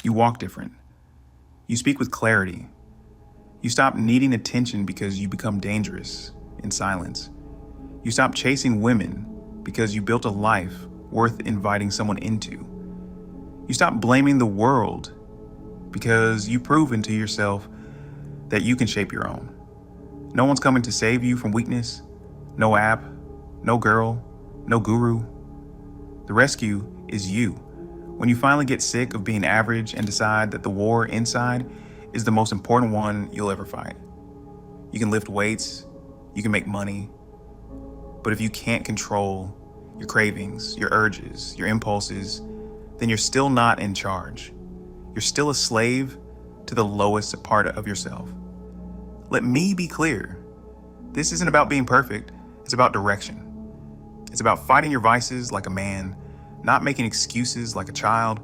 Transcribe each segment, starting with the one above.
You walk different. You speak with clarity. You stop needing attention because you become dangerous in silence. You stop chasing women because you built a life worth inviting someone into. You stop blaming the world because you've proven to yourself that you can shape your own. No one's coming to save you from weakness. No app, no girl, no guru. The rescue is you. When you finally get sick of being average and decide that the war inside is the most important one you'll ever fight. You can lift weights, you can make money, but if you can't control your cravings, your urges, your impulses, then you're still not in charge. You're still a slave to the lowest part of yourself. Let me be clear. This isn't about being perfect. It's about direction. It's about fighting your vices like a man, not making excuses like a child.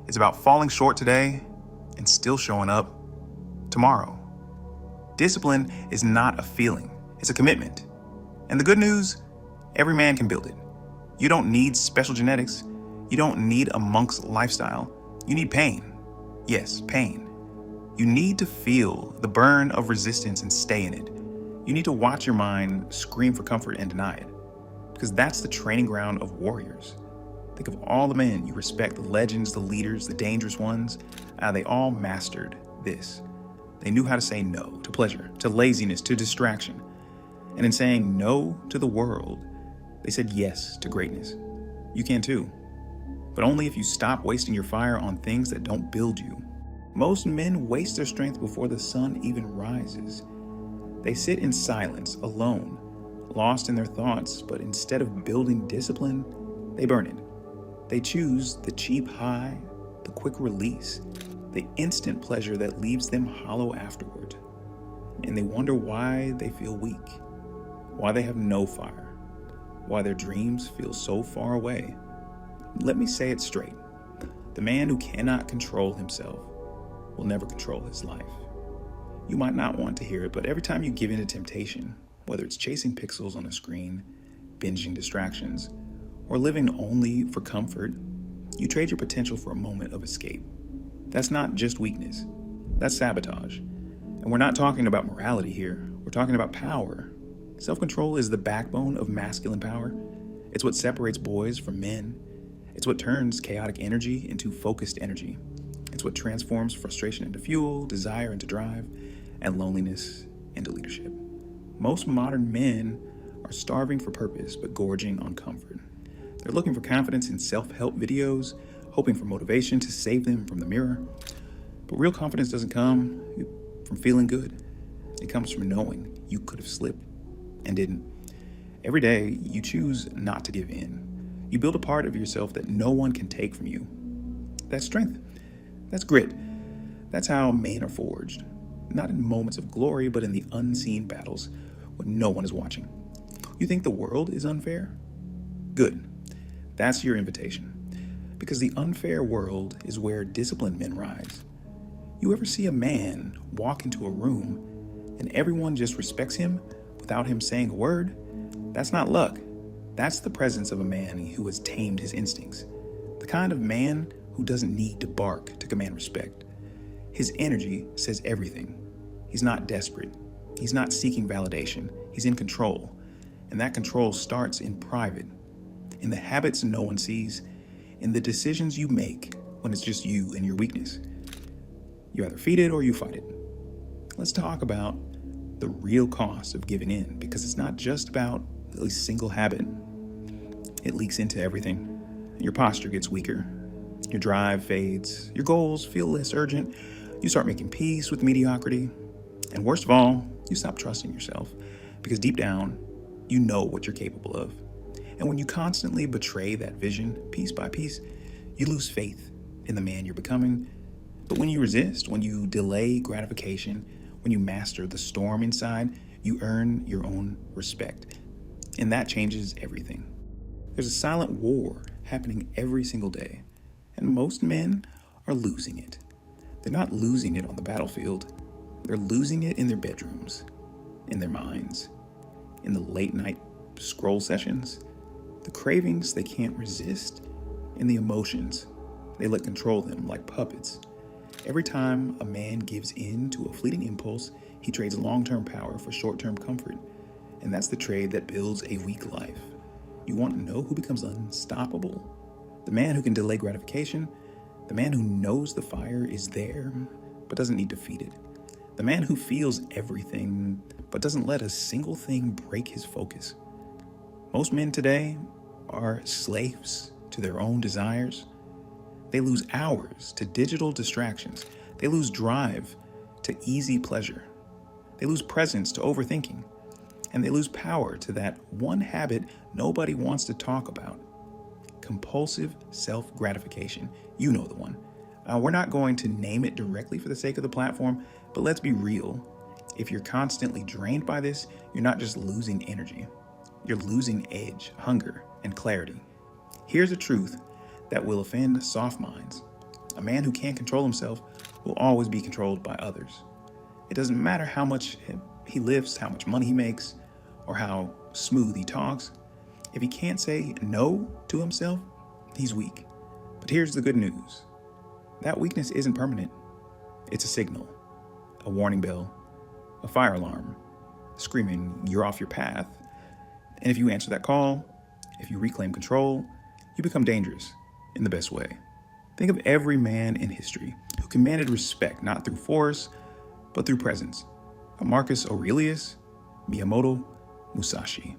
It's about falling short today and still showing up tomorrow. Discipline is not a feeling. It's a commitment. And the good news, every man can build it. You don't need special genetics. You don't need a monk's lifestyle. You need pain. Yes, pain. You need to feel the burn of resistance and stay in it. You need to watch your mind scream for comfort and deny it, because that's the training ground of warriors. Think of all the men you respect, the legends, the leaders, the dangerous ones. They all mastered this. They knew how to say no to pleasure, to laziness, to distraction. And in saying no to the world, they said yes to greatness. You can too, but only if you stop wasting your fire on things that don't build you. Most men waste their strength before the sun even rises. They sit in silence, alone, lost in their thoughts, but instead of building discipline, they burn it. They choose the cheap high, the quick release, the instant pleasure that leaves them hollow afterward. And they wonder why they feel weak, why they have no fire, why their dreams feel so far away. Let me say it straight. The man who cannot control himself will never control his life. You might not want to hear it, but every time you give in to temptation, whether it's chasing pixels on a screen, binging distractions, or living only for comfort, you trade your potential for a moment of escape. That's not just weakness. That's sabotage. And we're not talking about morality here. We're talking about power. Self-control is the backbone of masculine power. It's what separates boys from men. It's what turns chaotic energy into focused energy. It's what transforms frustration into fuel, desire into drive, and loneliness into leadership. Most modern men are starving for purpose, but gorging on comfort. They're looking for confidence in self-help videos, hoping for motivation to save them from the mirror. But real confidence doesn't come from feeling good. It comes from knowing you could have slipped and didn't. Every day, you choose not to give in. You build a part of yourself that no one can take from you. That's strength. That's grit. That's how men are forged. Not in moments of glory, but in the unseen battles when no one is watching. You think the world is unfair? Good. That's your invitation. Because the unfair world is where disciplined men rise. You ever see a man walk into a room and everyone just respects him without him saying a word? That's not luck. That's the presence of a man who has tamed his instincts. The kind of man who doesn't need to bark to command respect. His energy says everything. He's not desperate. He's not seeking validation. He's in control. And that control starts in private, in the habits no one sees, in the decisions you make when it's just you and your weakness. You either feed it or you fight it. Let's talk about the real cost of giving in, because it's not just about a single habit. It leaks into everything. Your posture gets weaker. Your drive fades. Your goals feel less urgent. You start making peace with mediocrity. And worst of all, you stop trusting yourself, because deep down, you know what you're capable of. And when you constantly betray that vision, piece by piece, you lose faith in the man you're becoming. But when you resist, when you delay gratification, when you master the storm inside, you earn your own respect. And that changes everything. There's a silent war happening every single day, and most men are losing it. They're not losing it on the battlefield. They're losing it in their bedrooms, in their minds, in the late night scroll sessions, the cravings they can't resist, and the emotions they let control them like puppets. Every time a man gives in to a fleeting impulse, he trades long-term power for short-term comfort. And that's the trade that builds a weak life. You want to know who becomes unstoppable? The man who can delay gratification, the man who knows the fire is there but doesn't need to feed it. The man who feels everything but doesn't let a single thing break his focus. Most men today are slaves to their own desires. They lose hours to digital distractions. They lose drive to easy pleasure. They lose presence to overthinking. And they lose power to that one habit nobody wants to talk about: compulsive self-gratification. You know the one. We're not going to name it directly for the sake of the platform, but let's be real. If you're constantly drained by this, you're not just losing energy. You're losing edge, hunger, and clarity. Here's a truth that will offend soft minds. A man who can't control himself will always be controlled by others. It doesn't matter how much he lifts, how much money he makes, or how smooth he talks. If he can't say no to himself, he's weak. But here's the good news. That weakness isn't permanent. It's a signal, a warning bell, a fire alarm, screaming, "You're off your path." And if you answer that call, if you reclaim control, you become dangerous in the best way. Think of every man in history who commanded respect not through force, but through presence. Marcus Aurelius, Miyamoto Musashi,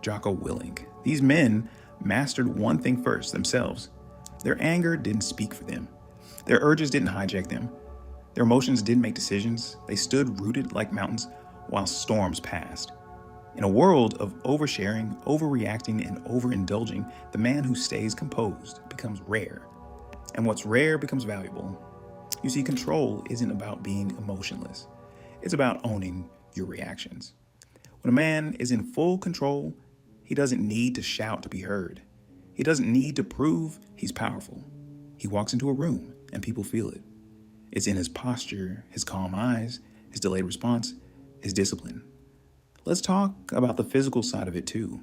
Jocko Willink. These men mastered one thing first: themselves. Their anger didn't speak for them. Their urges didn't hijack them. Their emotions didn't make decisions. They stood rooted like mountains while storms passed. In a world of oversharing, overreacting, and overindulging, the man who stays composed becomes rare. And what's rare becomes valuable. You see, control isn't about being emotionless. It's about owning your reactions. When a man is in full control, he doesn't need to shout to be heard. He doesn't need to prove he's powerful. He walks into a room and people feel it. It's in his posture, his calm eyes, his delayed response, his discipline. Let's talk about the physical side of it too.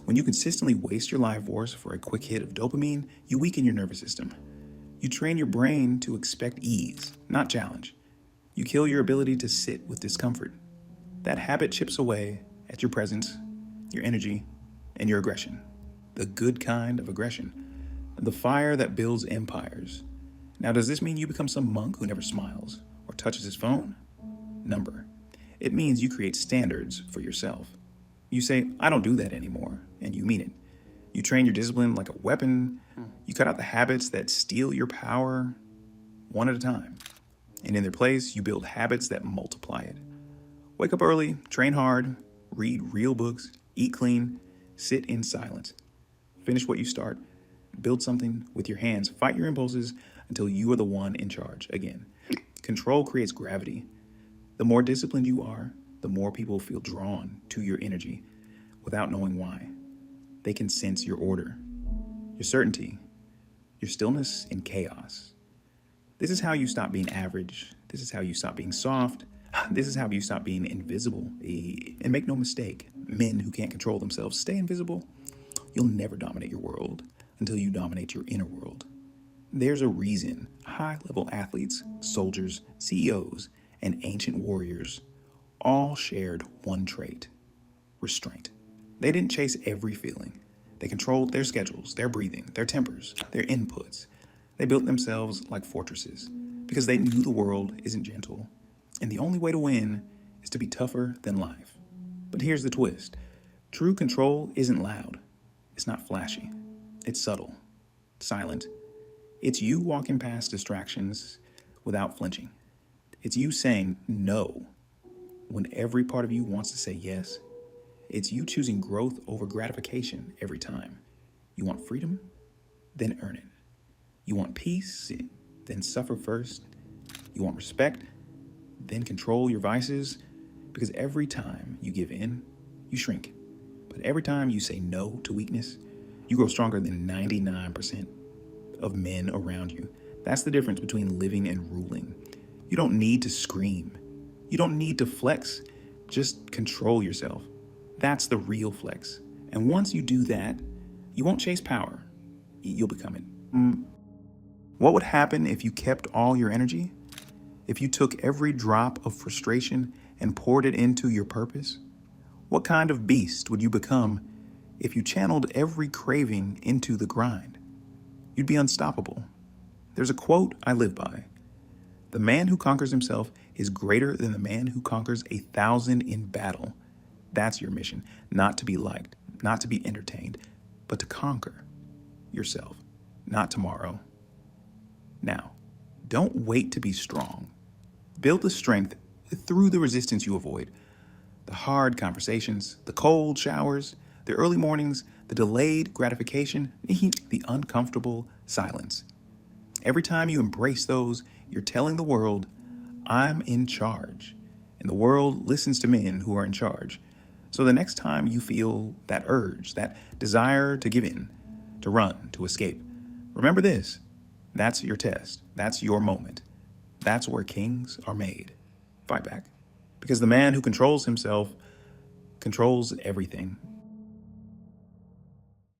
When you consistently waste your life force for a quick hit of dopamine, you weaken your nervous system. You train your brain to expect ease, not challenge. You kill your ability to sit with discomfort. That habit chips away at your presence, your energy, and your aggression. The good kind of aggression. The fire that builds empires. Now, does this mean you become some monk who never smiles or touches his phone? Number. It means you create standards for yourself. You say, "I don't do that anymore," and you mean it. You train your discipline like a weapon. You cut out the habits that steal your power one at a time. And in their place, you build habits that multiply it. Wake up early, train hard, read real books, eat clean, sit in silence. Finish what you start. Build something with your hands. Fight your impulses until you are the one in charge again. Control creates gravity. The more disciplined you are, the more people feel drawn to your energy without knowing why. They can sense your order, your certainty, your stillness in chaos. This is how you stop being average. This is how you stop being soft. This is how you stop being invisible. And make no mistake, men who can't control themselves stay invisible. You'll never dominate your world until you dominate your inner world. There's a reason high-level athletes, soldiers, CEOs, and ancient warriors all shared one trait: restraint. They didn't chase every feeling. They controlled their schedules, their breathing, their tempers, their inputs. They built themselves like fortresses because they knew the world isn't gentle, and the only way to win is to be tougher than life. But here's the twist. True control isn't loud. It's not flashy. It's subtle, silent. It's you walking past distractions without flinching. It's you saying no when every part of you wants to say yes. It's you choosing growth over gratification every time. You want freedom? Then earn it. You want peace? Then suffer first. You want respect? Then control your vices. Because every time you give in, you shrink. But every time you say no to weakness, you grow stronger than 99% of men around you. That's the difference between living and ruling. You don't need to scream. You don't need to flex. Just control yourself. That's the real flex. And once you do that, you won't chase power. You'll become it. What would happen if you kept all your energy? If you took every drop of frustration and poured it into your purpose? What kind of beast would you become if you channeled every craving into the grind? You'd be unstoppable. There's a quote I live by. The man who conquers himself is greater than the man who conquers 1,000 in battle. That's your mission, not to be liked, not to be entertained, but to conquer yourself, not tomorrow. Now, don't wait to be strong. Build the strength through the resistance you avoid. The hard conversations, the cold showers, the early mornings, the delayed gratification, the uncomfortable silence. Every time you embrace those, you're telling the world, I'm in charge. And the world listens to men who are in charge. So the next time you feel that urge, that desire to give in, to run, to escape, remember this. That's your test. That's your moment. That's where kings are made. Fight back. Because the man who controls himself controls everything.